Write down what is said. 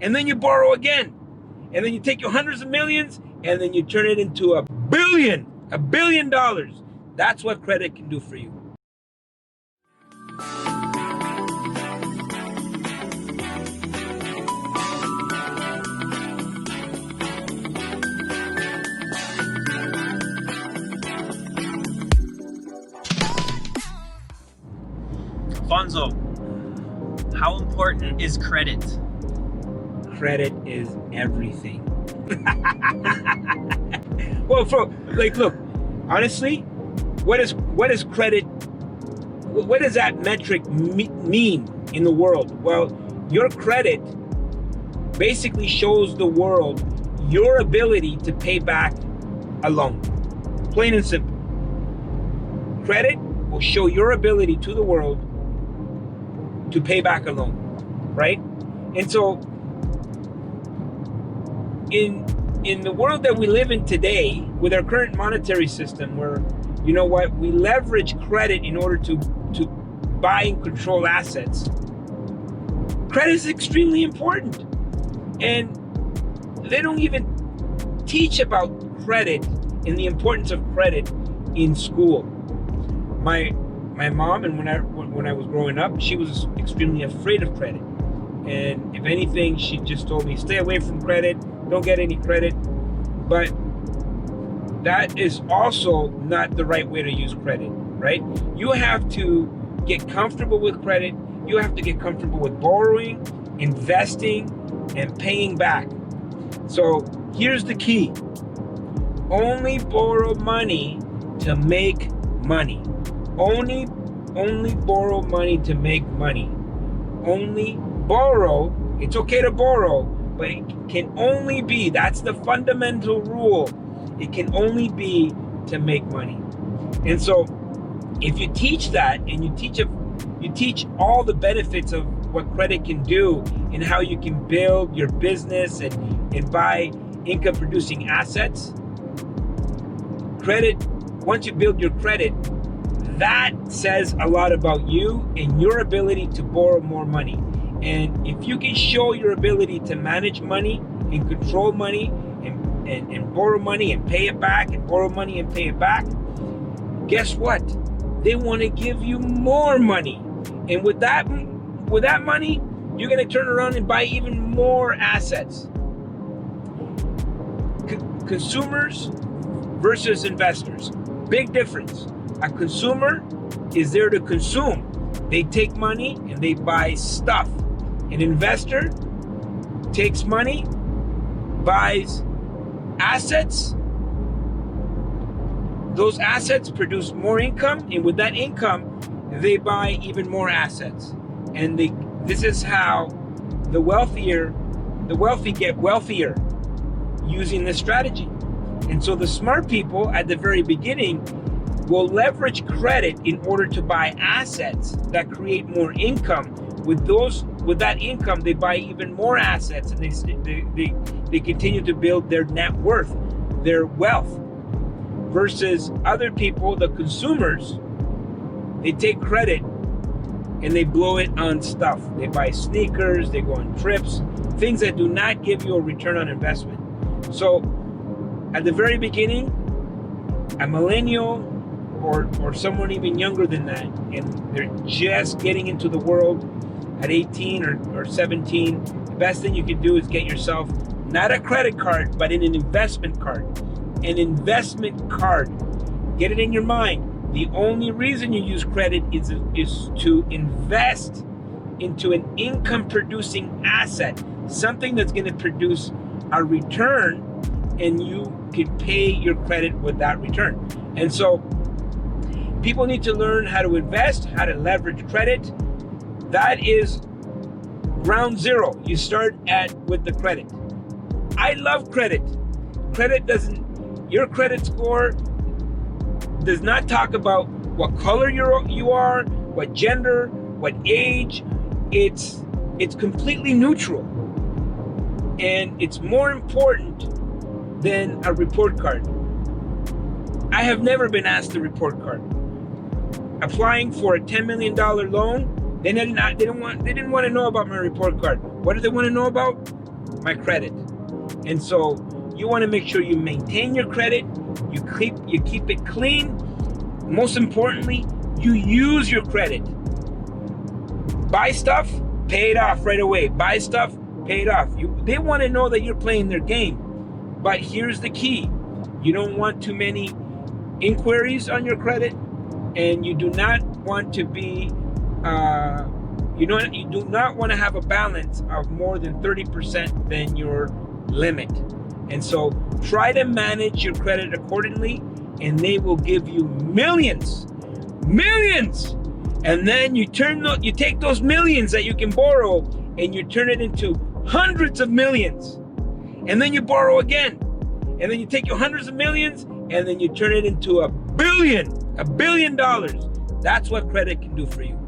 and then you borrow again, and then you take your hundreds of millions, and then you turn it into $1 billion. That's what credit can do for you. Fonzo, how important is credit? Credit is everything. Well, look, honestly, what is credit? What does that metric mean in the world? Well, your credit basically shows the world your ability to pay back a loan. Plain and simple. Credit will show your ability to the world to pay back a loan, right? And so in the world that we live in today, with our current monetary system, where, you know what, we leverage credit in order to buy and control assets, credit is extremely important. And they don't even teach about credit and the importance of credit in school. My mom, and when I was growing up, she was extremely afraid of credit. And if anything, she just told me, stay away from credit, don't get any credit. But that is also not the right way to use credit, right? You have to get comfortable with credit. You have to get comfortable with borrowing, investing, and paying back. So here's the key. Only borrow money to make money. Only borrow money to make money. Only borrow. It's okay to borrow, but it can only be, that's the fundamental rule. It can only be to make money. And so if you teach that, and you teach all the benefits of what credit can do and how you can build your business and buy income producing assets, credit, once you build your credit, that says a lot about you and your ability to borrow more money. And if you can show your ability to manage money and control money and borrow money and pay it back and borrow money and pay it back, guess what? They want to give you more money. And with that money, you're going to turn around and buy even more assets. Consumers versus investors. Big difference. A consumer is there to consume. They take money and they buy stuff. An investor takes money, buys assets. Those assets produce more income, and with that income, they buy even more assets. And this is how the wealthy get wealthier using this strategy. And so the smart people at the very beginning will leverage credit in order to buy assets that create more income. With that income, they buy even more assets, and they continue to build their net worth, their wealth. Versus other people, the consumers, they take credit and they blow it on stuff. They buy sneakers, they go on trips, things that do not give you a return on investment. So at the very beginning, a millennial or someone even younger than that, and they're just getting into the world at 18 or 17, the best thing you can do is get yourself not a credit card, but an investment card. An investment card. Get it in your mind. The only reason you use credit is to invest into an income producing asset, something that's going to produce a return, and you can pay your credit with that return. And so people need to learn how to invest, how to leverage credit. That is ground zero. You start with the credit. I love credit. Your credit score does not talk about what color you are, what gender, what age. It's completely neutral. And it's more important than a report card. I have never been asked a report card. Applying for a $10 million loan, they didn't want to know about my report card. What do they want to know about? my credit. And so you want to make sure you maintain your credit, you keep it clean. Most importantly, you use your credit. Buy stuff, pay it off right away. Buy stuff, pay it off. They want to know that you're playing their game. But here's the key. You don't want too many inquiries on your credit, and you do not want to be you do not want to have a balance of more than 30% than your limit. And so try to manage your credit accordingly, and they will give you millions. And then you take those millions that you can borrow and you turn it into hundreds of millions. And then you borrow again. And then you take your hundreds of millions and then you turn it into $1 billion. That's what credit can do for you.